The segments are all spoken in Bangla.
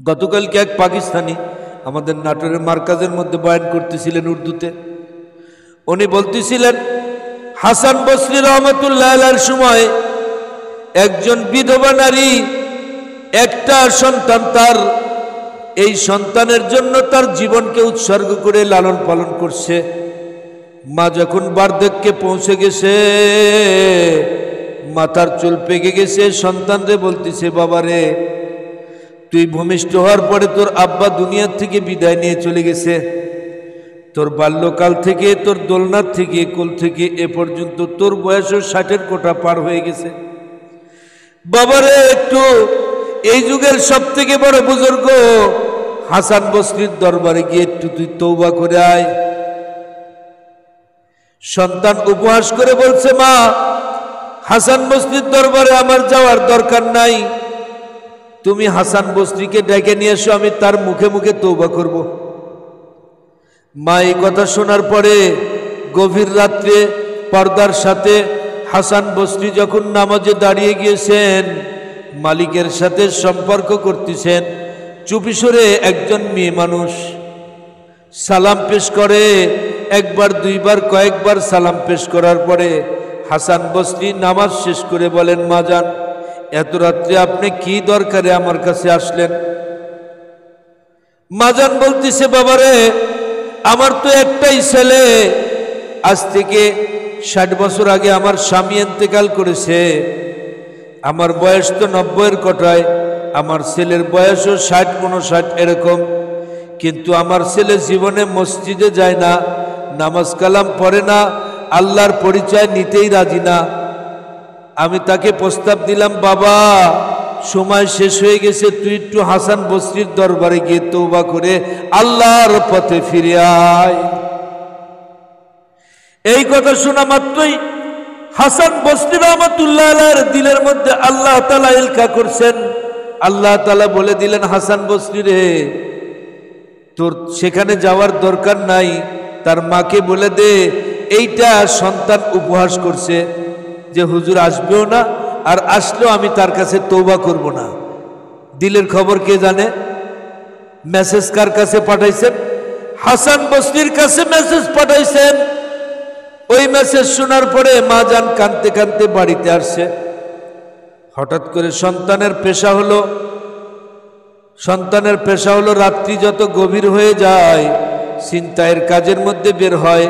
গতকালকে এক পাকিস্তানি আমাদের নাটোরের মার্কাজের মধ্যে বয়ান করতেছিলেন উর্দুতে। উনি বলতেছিলেন হাসান বসরি রহমতুল্লাহ আলাইহির সময় একজন বিধবা নারী একটা সন্তান, তার এই সন্তানের জন্য তার জীবনকে উৎসর্গ করে লালন পালন করছে। মা যখন বার্ধক্যে পৌঁছে গেছে, মাথার চুল পেকে গেছে, সন্তানরে বলতেছে, বাবারে তুই ভূমিষ্ঠ হওয়ার পরে তোর আব্বা দুনিয়ার থেকে বিদায় নিয়ে চলে গেছে। তোর বাল্যকাল থেকে, তোর দোলনার থেকে, কোল থেকে এ পর্যন্ত তোর বয়স 60-এর কোঠা পার হয়ে গেছে। বাবারে একটু এই যুগের সব থেকে বড় বুজুর্গ হাসান বসরির দরবারে গিয়ে একটু তুই তওবা করে আয়। সন্তান উপহাস করে বলছে, মা হাসান বসরির দরবারে আমার যাওয়ার দরকার নাই, তুমি হাসান বসরিকে ডেকে নিয়ে এসো, আমি তার মুখে মুখে তওবা করব। মা এই কথা শোনার পরে গভীর রাত্রে পর্দার সাথে হাসান বসরি যখন নামাজে দাঁড়িয়ে গিয়েছেন, মালিকের সাথে সম্পর্ক করতেছেন, চুপি সরে একজন মেয়ে মানুষ সালাম পেশ করে। একবার দুইবার কয়েকবার সালাম পেশ করার পরে হাসান বসরি নামাজ শেষ করে বলেন, মা যান এত রাত্রে আপনি কি দরকারে আমার কাছে আসলেন? মা যান বলতেছে, বাবারে আমার তো একটাই ছেলে, আজ থেকে 60 বছর আগে আমার স্বামী ইন্তেকাল করেছে, আমার বয়স তো 90-এর কোঠায়, আমার ছেলের বয়সও 60-59 এরকম, কিন্তু আমার ছেলে জীবনে মসজিদে যায় না, নামাজ কালাম পড়ে না, আল্লাহর পরিচয় নিতেই রাজি না। আমি তাকে প্রস্তাব দিলাম, বাবা সময় শেষ হয়ে গেছে, তুই একটু হাসান বসরির দরবারে গিয়ে তওবা করে আল্লাহর পথে ফিরে আয়। এই কথা শোনা মাত্রই হাসান বসরি রহমাতুল্লাহ আলাইহির দিলের মধ্যে আল্লাহ তাআলা ইলকা করছেন। আল্লাহ তাআলা বলে দিলেন, হাসান বসরি রে, তোর সেখানে যাওয়ার দরকার নাই, তার মাকে বলে দে এইটা সন্তান উপহাস করছে যে হুজুর আসবেও না, আর আসলেও আমি তার কাছে তওবা করব না। দিলের খবর কে জানে? মেসেজ কার কাছে পাঠাইছেন? হাসান বসরির কাছে মেসেজ পাঠাইছেন। ওই মেসেজ শোনার পরে মা যান কাঁদতে কাঁদতে বাড়িতে আসছে। হঠাৎ করে সন্তানের পেশা হলো রাত্রি যত গভীর হয়ে যায় ছিনতাইয়ের কাজের মধ্যে বের হয়।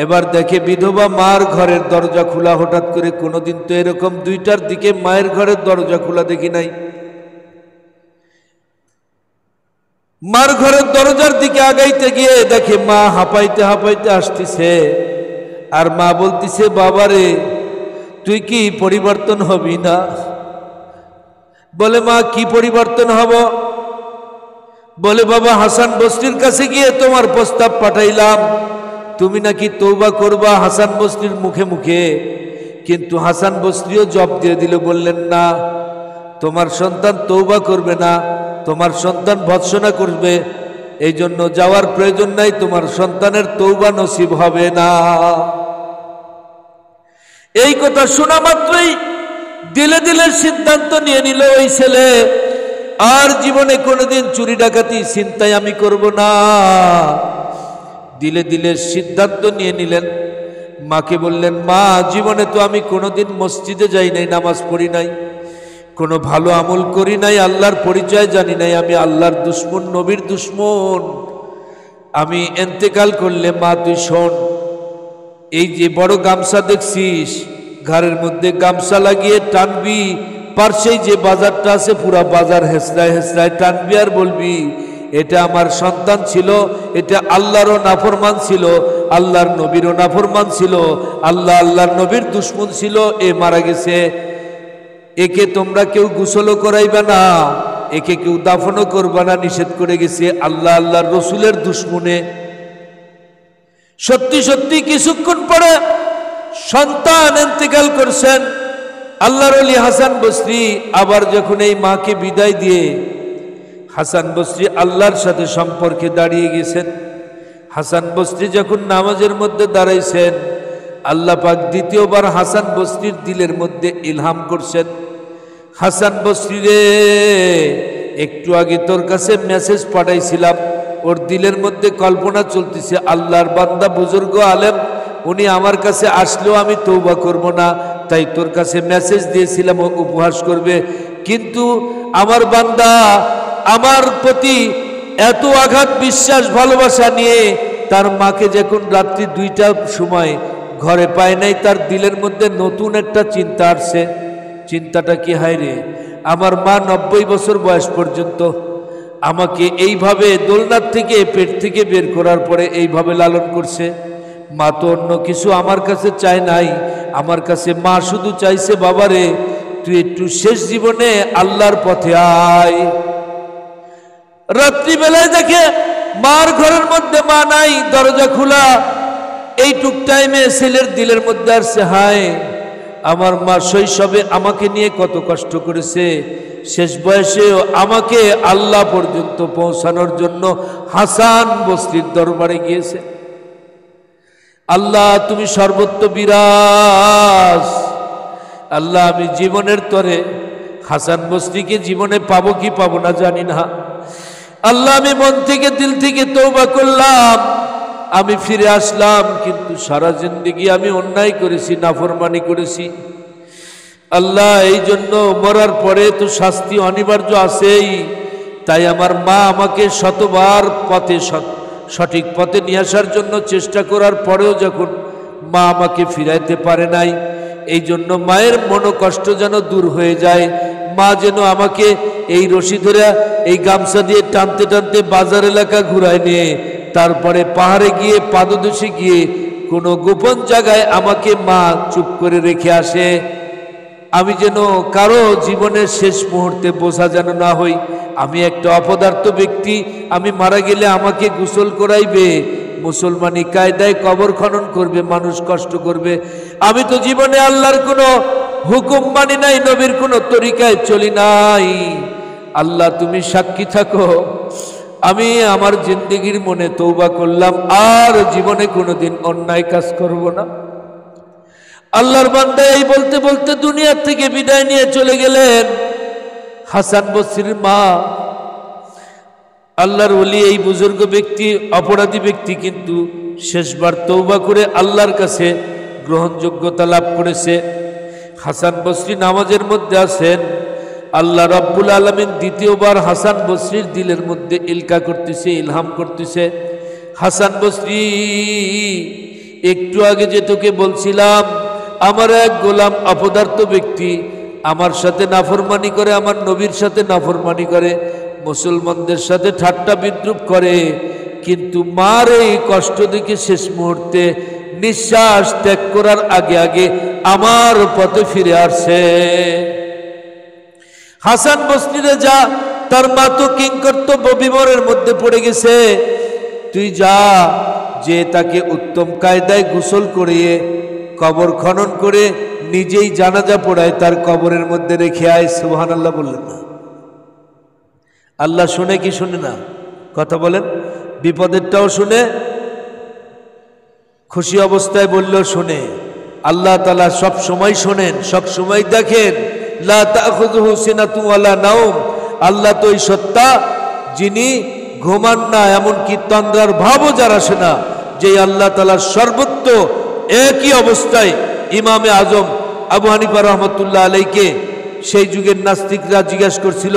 এবার দেখে বিধবা মার ঘরের দরজা খোলা। হঠাৎ করে কোনোদিন তো এরকম 2টার দিকে মায়ের ঘরের দরজা খোলা দেখি নাই। মার ঘরের দরজার দিকে আগাইতে গিয়ে দেখে মা হাঁপাইতে হাঁপাইতে আসতেছে, আর মা বলতেছে, বাবারে তুই কি পরিবর্তন হবি না? বলে, মা কি পরিবর্তন হব? বলে, বাবা হাসান বসরির কাছে গিয়ে তোমার প্রস্তাব পাঠাইলাম, তুমি নাকি তওবা করবা হাসান বসরির মুখে মুখে, কিন্তু হাসান বসরিও জবাব দিয়ে দিল, বললেন, না তোমার সন্তান তওবা করবে না, তোমার সন্তান ভৎসনা করবে, এই জন্য যাওয়ার প্রয়োজন নাই, তোমার সন্তানের তওবা নসিব হবে না। এই কথা শোনা মাত্রই দিলে দিলে সিদ্ধান্ত নিয়ে নিল ওই ছেলে, আর জীবনে কোনোদিন চুরি ডাকাতি ছিনতাই আমি করব না। দিলে দিলে সিদ্ধান্ত নিয়ে নিলেন। মাকে বললেন, মা জীবনে তো আমি কোনোদিন মসজিদে যাই নাই, নামাজ পড়ি নাই, কোনো ভালো আমল করি নাই, আল্লাহর পরিচয় জানি নাই, আমি আল্লাহর দুশ্মন, নবীর দুশ্মন, আমি ইন্তেকাল করলে মা তুই শোন, এই যে বড় গামছা দেখছিস, ঘরের মধ্যে গামছা লাগিয়ে টানবি, পার্শ্বেই যে বাজারটা আছে পুরা বাজার হেসরায় হেসরায় টানবি, আর বলবি এটা আমার সন্তান ছিল, এটা আল্লাহরও নাফরমান ছিল, আল্লাহর নবীরও নাফরমান ছিল, আল্লাহর নবীর দুশ্মন ছিল, এ মারা গেছে, একে তোমরা কেউ গোসলও করাইবে না, একে কেউ দাফনও করবে না, নিষেধ করে গেছে আল্লাহর রসুলের দুশ্মনে। সত্যি সত্যি কিছুক্ষণ পরে সন্তান ইন্তেকাল করছেন। আল্লাহর ওলি হাসান বসরি আবার যখন এই মাকে বিদায় দিয়ে হাসান বসরি আল্লাহর সাথে সম্পর্কে দাঁড়িয়ে গেছেন, হাসান বসরি যখন নামাজের মধ্যে দাঁড়াইছেন, আল্লাহ পাক দ্বিতীয়বার হাসান বসরির দিলের মধ্যে ইলহাম করছেন, হাসান বসরি রে একটু আগে তোর কাছে মেসেজ পাঠাইছিলাম, ওর দিলের মধ্যে কল্পনা চলতেছে আল্লাহর বান্দা বুজুর্গ আলেম, উনি আমার কাছে আসলেও আমি তওবা করব না, তাই তোর কাছে মেসেজ দিয়েছিলাম ও উপহাস করবে। কিন্তু আমার বান্দা আমার প্রতি এত আঘাত বিশ্বাস ভালোবাসা নিয়ে তার মাকে যখন রাত্রি 2টার সময় ঘরে পায় নাই, তার দিলের মধ্যে নতুন একটা চিন্তা আসছে। চিন্তাটা কি? হায় রে, আমার মা 90 বছর বয়স পর্যন্ত আমাকে এইভাবে দোলনার থেকে পেট থেকে বের করার পরে এইভাবে লালন করছে। মা তো অন্য কিছু আমার কাছে চায় নাই, আমার কাছে মা শুধু চাইছে বাবারে তুই একটু শেষ জীবনে আল্লাহর পথে আয়। রাত্রিবেলায় দেখে মার ঘরের মধ্যে মা নাই, দরজা খোলা। এইটুক টাইমে ছেলের দিলের মধ্যে আসছে হায় আমার মা শৈশবে আমাকে নিয়ে কত কষ্ট করেছে, শেষ বয়সেও আমাকে আল্লাহ পর্যন্ত পৌঁছানোর জন্য হাসান বসরির দরবারে গিয়েছে। আল্লাহ তুমি সর্বত্র বিরাজ। আল্লাহ আমি জীবনের তরে হাসান বসরিকে জীবনে পাবো কি পাবো না জানি না। আল্লাহ আমি মন থেকে দিল থেকে তওবা করলাম, আমি ফিরে আসলাম, কিন্তু সারা জিন্দেগি আমি অন্যায় করেছি, নাফরমানি করেছি। আল্লাহ এই জন্য মরার পরে তো শাস্তি অনিবার্য আছেই, তাই আমার মা আমাকে শতবার পথে সঠিক পথে নিয়ে আসার জন্য চেষ্টা করার পরেও যখন মা আমাকে ফিরাইতে পারে নাই, এই জন্য মায়ের মনোকষ্ট যেন দূর হয়ে যায়। মা যেন আমাকে এই রশি ধরে এই গামছা দিয়ে টানতে টানতে বাজার এলাকা ঘুরায় নিয়ে তারপরে পাহাড়ে গিয়ে পাদদেশে গিয়ে কোনো গোপন জায়গায় আমাকে মা চুপ করে রেখে আসে। আমি যেন কারো জীবনের শেষ মুহূর্তে বোঝা যেন না হই। আমি একটা অপদার্থ ব্যক্তি, আমি মারা গেলে আমাকে গোসল করাইবে, মুসলমানি কায়দায় কবর খনন করবে, মানুষ কষ্ট করবে। আমি তো জীবনে আল্লাহর কোনো হুকুম মানি নাই, নবীর কোনো তরিকায় চলি নাই। আল্লাহ তুমি সাক্ষী থাকো, আমি আমার জিন্দেগির মনে তওবা করলাম, আর জীবনে কোনোদিন অন্যায় কাজ করব না। আল্লাহর বান্দা এই বলতে বলতে দুনিয়ার থেকে বিদায় নিয়ে চলে গেলেন। হাসান বসরির মা আল্লাহর ওলি, এই বুজুর্গ ব্যক্তি অপরাধী ব্যক্তি, কিন্তু শেষবার তওবা করে আল্লাহর কাছে গ্রহণযোগ্যতা লাভ করেছে। হাসান বসরি নামাজের মধ্যে আছেন, আল্লাহ রাব্বুল আলামিন দ্বিতীয়বার হাসান বসরির দিলের মধ্যে ইলকা করতেছে, ইলহাম করতেছে। হাসান বসরি, একটু আগে যে তোকে বলছিলাম আমার এক গোলাম অপদার্থ ব্যক্তি আমার সাথে নাফরমানি করে, আমার নবীর সাথে নাফরমানি করে, মুসলমানদের সাথে ঠাট্টা বিদ্রুপ করে, কিন্তু মার এই কষ্ট দেখে শেষ মুহূর্তে নিঃশ্বাস ত্যাগ করার আগে আগে আমার পথে ফিরে আসছে। হাসান বসরিরে যা, তার মা তো কিংকর্তব্য বিমরের মধ্যে পড়ে গেছে, তুই যা, যে তাকে উত্তম কায়দায় গোসল করিয়ে কবর খনন করে নিজেই জানাজা পড়ায় তার কবরের মধ্যে রেখে আয়। সুবহানাল্লাহ বললেন না? আল্লাহ শুনে কি শুনে না? কথা বলেন। বিপদেরটাও শুনে, খুশি অবস্থায় বললেও শুনে। আল্লাহ তাআলা সব সময় শোনেন, সব সময় দেখেন। লা তাখুযুহু সিনাতুন ওয়ালা নাওম। আল্লাহ তো এই সত্তা যিনি ঘুমান না, এমনকি তন্দ্রার ভাবও যার আসে না, যে আল্লাহ তাআলার সর্বত্র একই অবস্থায়। ইমামে আজম আবু হানিফা রহমতুল্লাহ আলাইকে সেই যুগের নাস্তিকরা জিজ্ঞাসা করছিল,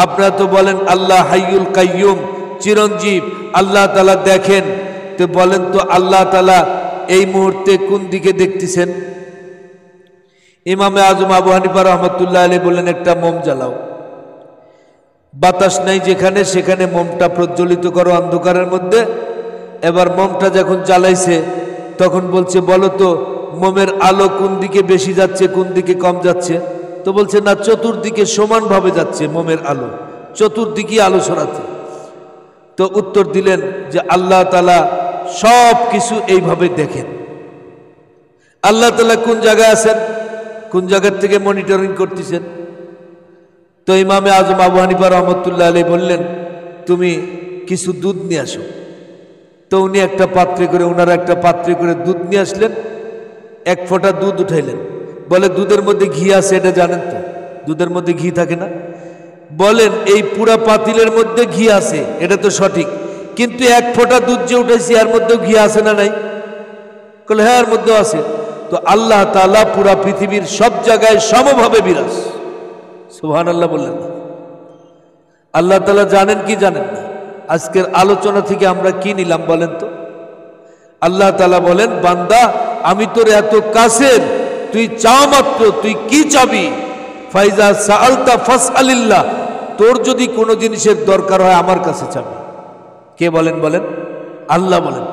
আপনারা তো বলেন আল্লাহ হাইয়ুল কাইয়ুম, চিরঞ্জীব, আল্লাহ তাআলা দেখেন, তো বলেন তো আল্লাহ তাআলা এই মুহূর্তে কোন দিকে দেখতেছেন? ইমামে আজম আবু হানিফা রহমতুল্লাহ আলাইহি বললেন, একটা মোম জ্বালাও, বাতাস নাই যেখানে সেখানে মোমটা প্রজ্বলিত করো অন্ধকারের মধ্যে। এবার মোমটা যখন জ্বালাইছে তখন বলছে, বলো তো মোমের আলো কোন দিকে বেশি যাচ্ছে, কোন দিকে কম যাচ্ছে? তো বলছে না, চতুর্দিকে সমানভাবে যাচ্ছে মোমের আলো, চতুর্দিকে আলো ছড়াচ্ছে। তো উত্তর দিলেন যে আল্লাহ তাআলা সব কিছু এইভাবে দেখেন। আল্লাহ তাআলা কোন জায়গায় আছেন, কোন জায়গার থেকে মনিটরিং করতেছেন? তো ইমামে আজম আবু হানিফা রহমতুল্লাহ আলাইহি বললেন, তুমি কিছু দুধ নিয়ে আসো। তো উনি একটা পাত্রে করে, ওনারা একটা পাত্রে করে দুধ নিয়ে আসলেন। এক ফোঁটা দুধ উঠাইলেন, বলে দুধের মধ্যে ঘি আছে, এটা জানেন তো? দুধের মধ্যে ঘি থাকে না? বলেন এই পুরা পাতিলের মধ্যে ঘি আছে, এটা তো সঠিক, কিন্তু এক ফোঁটা দুধ যে উঠেছি এর মধ্যেও ঘি আছে না নাই? বলে হ্যাঁ এর মধ্যেও আছে। তো আল্লাহ তাআলা পুরা পৃথিবীর সব জায়গায় সমভাবে বিরাজ। সুবহানাল্লাহ বললেন না? আল্লাহ তাআলা জানেন কি জানেন না? আজকের আলোচনা থেকে আমরা কি নিলাম বলেন তো? আল্লাহ তাআলা বলেন, বান্দা আমি তোর এত কাছের, তুই চাও মাত্র, তুই কি চাবি? ফাইজা সাআলতা ফাসআলিল্লাহ, তোর যদি কোনো জিনিসের দরকার হয় আমার কাছে চাবি। কে বলেন? বলেন আল্লাহ বলেন।